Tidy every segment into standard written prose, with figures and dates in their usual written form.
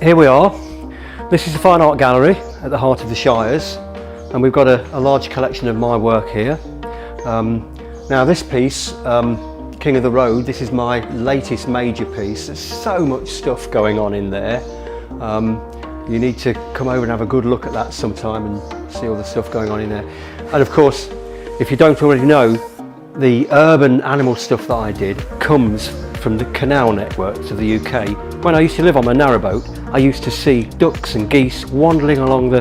here we are. This is the Fine Art Gallery at the heart of the Shires, and we've got a large collection of my work here. Now this piece, King of the Road, this is my latest major piece. There's so much stuff going on in there. You need to come over and have a good look at that sometime and see all the stuff going on in there. And of course, if you don't already know, the urban animal stuff that I did comes from the canal networks of the UK. When I used to live on my narrowboat, I used to see ducks and geese wandering along the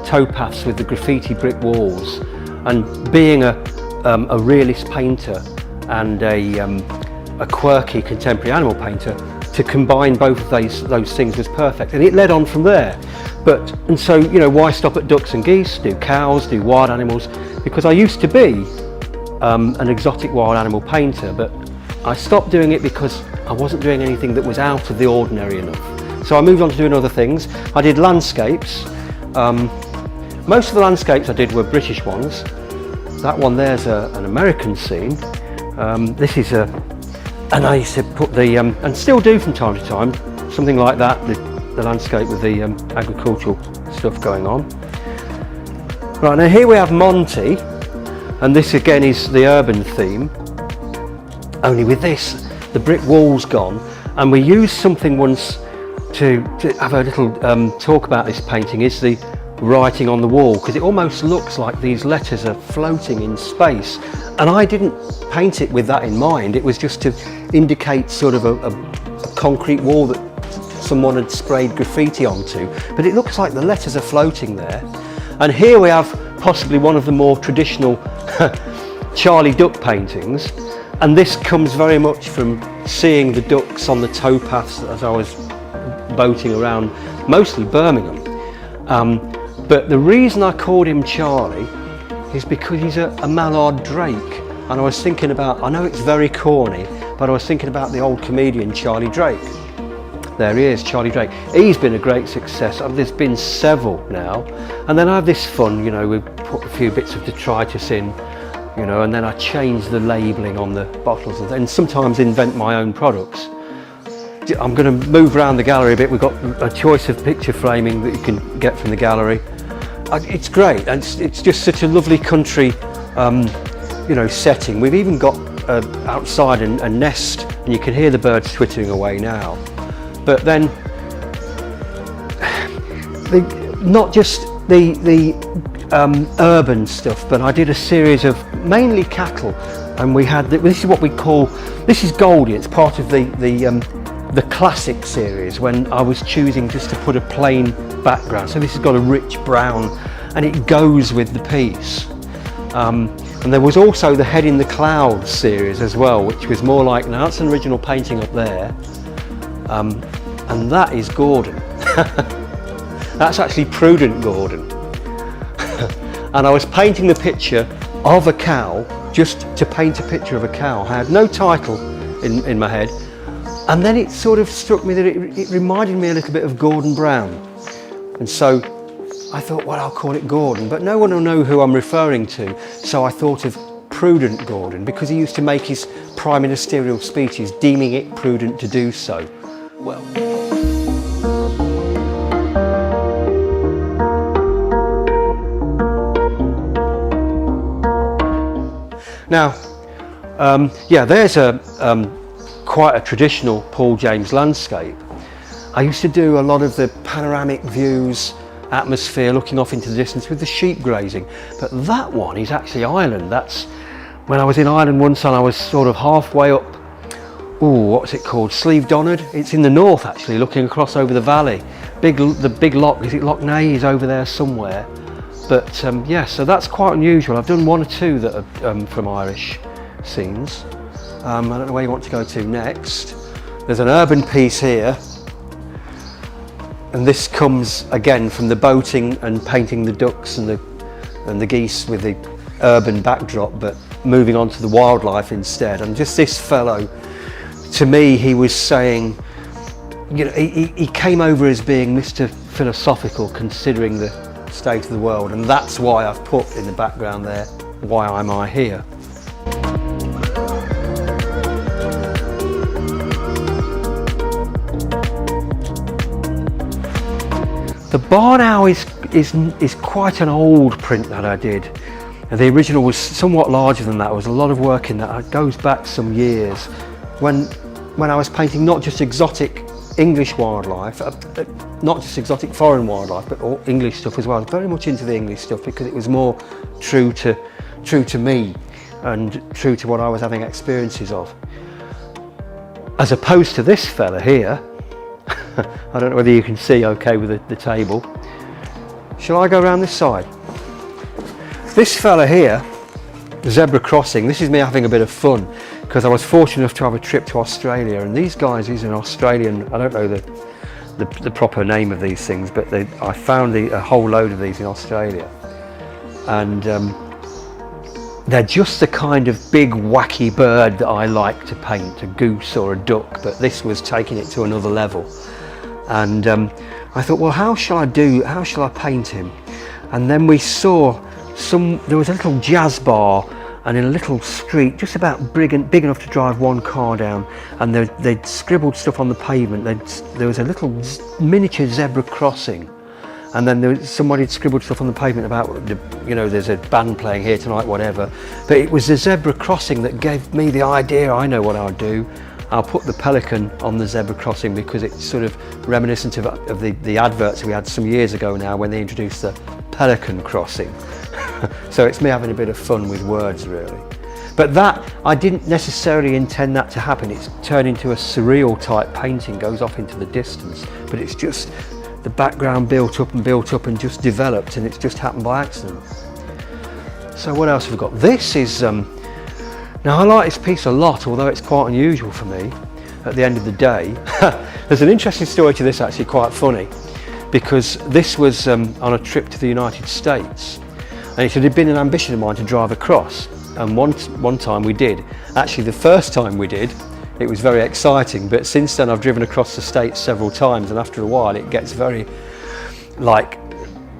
towpaths with the graffiti brick walls. And being a realist painter and a quirky contemporary animal painter, to combine both of those things was perfect, and it led on from there. And so, you know, why stop at ducks and geese? Do cows, do wild animals? Because I used to be an exotic wild animal painter, but I stopped doing it because I wasn't doing anything that was out of the ordinary enough. So I moved on to doing other things. I did landscapes. Most of the landscapes I did were British ones. That one there's an American scene. This is and I used to put the, and still do from time to time, something like that, the landscape with the agricultural stuff going on. Right, now here we have Monty, and this again is the urban theme, only with this, the brick wall's gone, and we used something once to have a little talk about this painting, is the writing on the wall, because it almost looks like these letters are floating in space, and I didn't paint it with that in mind. It was just to indicate sort of a concrete wall that someone had sprayed graffiti onto, but it looks like the letters are floating there. And here we have possibly one of the more traditional Charlie Duck paintings, and this comes very much from seeing the ducks on the towpaths as I was boating around, mostly Birmingham. But the reason I called him Charlie is because he's a mallard drake, and I was thinking about, I know it's very corny, but I was thinking about the old comedian Charlie Drake. There he is, Charlie Drake. He's been a great success. There's been several now, and then I have this fun, you know, we put a few bits of detritus in, you know, and then I change the labelling on the bottles and sometimes invent my own products. I'm going to move around the gallery a bit. We've got a choice of picture framing that you can get from the gallery. It's great, and it's just such a lovely country, you know, setting. We've even got outside a nest, and you can hear the birds twittering away now. But then, not just the urban stuff, but I did a series of mainly cattle, and we had this is what we call, this is Goldie. It's part of the classic series, when I was choosing just to put a plain background. So this has got a rich brown, and it goes with the piece. And there was also the Head in the Clouds series as well, which was more like, now that's an original painting up there, and that is Gordon. That's actually Prudent Gordon. And I was painting the picture of a cow, just to paint a picture of a cow. I had no title in my head, and then it sort of struck me that it reminded me a little bit of Gordon Brown. And so I thought, well, I'll call it Gordon, but no one will know who I'm referring to. So I thought of Prudent Gordon, because he used to make his prime ministerial speeches deeming it prudent to do so. Well, now, yeah, there's quite a traditional Paul James landscape. I used to do a lot of the panoramic views, atmosphere, looking off into the distance with the sheep grazing. But that one is actually Ireland. That's when I was in Ireland once, and I was sort of halfway up, what's it called? Slieve Donard. It's in the north actually, looking across over the valley. The big loch, is it Loch Ness, is over there somewhere. But yeah, so that's quite unusual. I've done one or two that are from Irish scenes. I don't know where you want to go to next. There's an urban piece here, and this comes again from the boating and painting the ducks and the geese with the urban backdrop, but moving on to the wildlife instead. And just this fellow, to me, he was saying, you know, he came over as being Mr. Philosophical, considering the state of the world, and that's why I've put in the background there, why am I here? The barn owl is quite an old print that I did. And the original was somewhat larger than that. There was a lot of work in that. It goes back some years when I was painting not just exotic English wildlife, not just exotic foreign wildlife, but all English stuff as well. Very much into the English stuff because it was more true to me and true to what I was having experiences of. As opposed to this fella here. I don't know whether you can see okay with the table. Shall I go around this side? This fella here, zebra crossing, this is me having a bit of fun because I was fortunate enough to have a trip to Australia, and these guys, he's an Australian, I don't know the proper name of these things, but I found a whole load of these in Australia, and they're just the kind of big wacky bird that I like to paint, a goose or a duck, but this was taking it to another level. And I thought, well, how shall I paint him? And then we saw there was a little jazz bar, and in a little street just about big enough to drive one car down, and they'd scribbled stuff on the pavement. There was a little miniature zebra crossing, and then somebody had scribbled stuff on the pavement about, there's a band playing here tonight, whatever. But it was the zebra crossing that gave me the idea. I know what I'll do. I'll put the pelican on the zebra crossing because it's sort of reminiscent of the adverts we had some years ago now when they introduced the pelican crossing. So it's me having a bit of fun with words, really. But that, I didn't necessarily intend that to happen. It's turned into a surreal type painting, goes off into the distance, but it's just the background built up and just developed, and it's just happened by accident. So what else have we got? This is, now I like this piece a lot, although it's quite unusual for me at the end of the day. There's an interesting story to this, actually, quite funny, because this was on a trip to the United States, and it had been an ambition of mine to drive across, and one time we did. Actually, the first time we did, it was very exciting, but since then I've driven across the States several times, and after a while it gets very, like,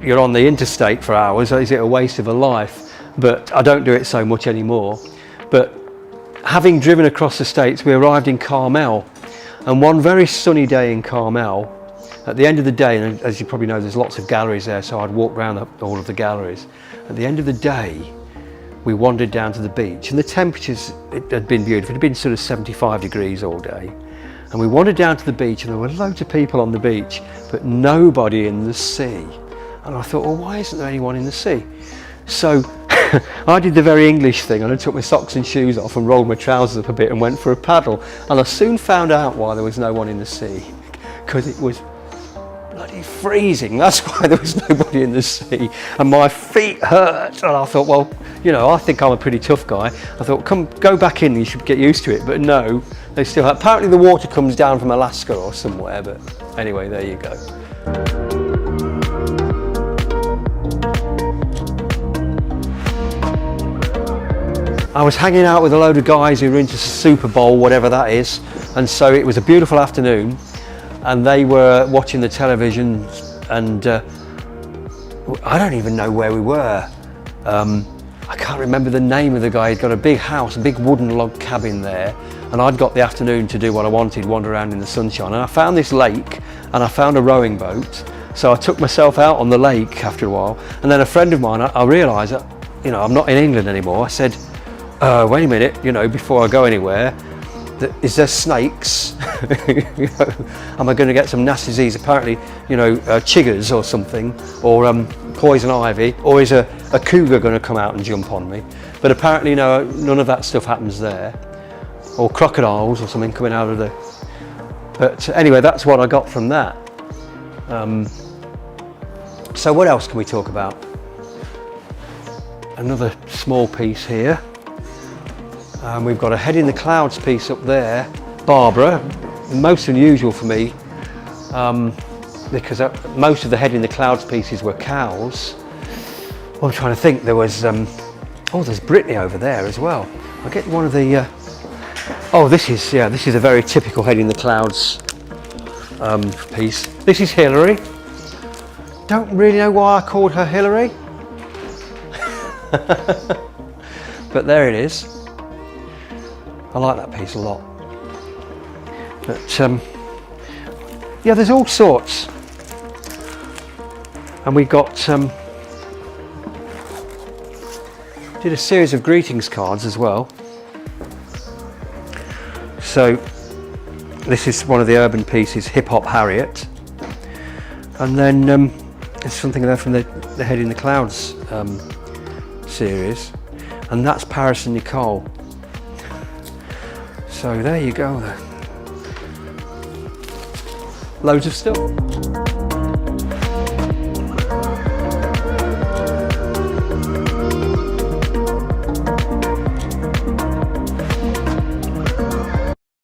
you're on the interstate for hours. Is it a waste of a life? But I don't do it so much anymore. But having driven across the States, we arrived in Carmel, and one very sunny day in Carmel, at the end of the day, and as you probably know, there's lots of galleries there, so I'd walk around all of the galleries. At the end of the day, we wandered down to the beach, and the temperatures, it had been beautiful. It had been sort of 75 degrees all day, and we wandered down to the beach, and there were loads of people on the beach, but nobody in the sea. And I thought, well, why isn't there anyone in the sea? So I did the very English thing, and I took my socks and shoes off and rolled my trousers up a bit and went for a paddle, and I soon found out why there was no one in the sea, because it was bloody freezing. That's why there was nobody in the sea, and my feet hurt. And I thought, well, I think I'm a pretty tough guy. I thought, go back in, you should get used to it. But no, they still have, apparently the water comes down from Alaska or somewhere, but anyway, there you go. I was hanging out with a load of guys who were into Super Bowl, whatever that is, and so it was a beautiful afternoon, and they were watching the television, and I don't even know where we were. I can't remember the name of the guy. He'd got a big house, a big wooden log cabin there, and I'd got the afternoon to do what I wanted, wander around in the sunshine, and I found this lake, and I found a rowing boat, so I took myself out on the lake after a while, and then a friend of mine, I realised that, I'm not in England anymore. I said, wait a minute, before I go anywhere, is there snakes? Am I going to get some nasty disease? Apparently, chiggers or something, or poison ivy, or is a cougar going to come out and jump on me? But apparently, no, none of that stuff happens there, or crocodiles or something coming out of the. But anyway, that's what I got from that. So what else can we talk about? Another small piece here. We've got a head in the clouds piece up there, Barbara, most unusual for me, because most of the head in the clouds pieces were cows. Well, I'm trying to think, there was, there's Brittany over there as well. I'll get one of the, this is a very typical head in the clouds piece. This is Hillary. Don't really know why I called her Hillary, but there it is. I like that piece a lot. But there's all sorts. And we got did a series of greetings cards as well. So this is one of the urban pieces, Hip Hop Harriet, and then there's something there from the Head in the Clouds series, and that's Paris and Nicole. So there you go then. Loads of stuff.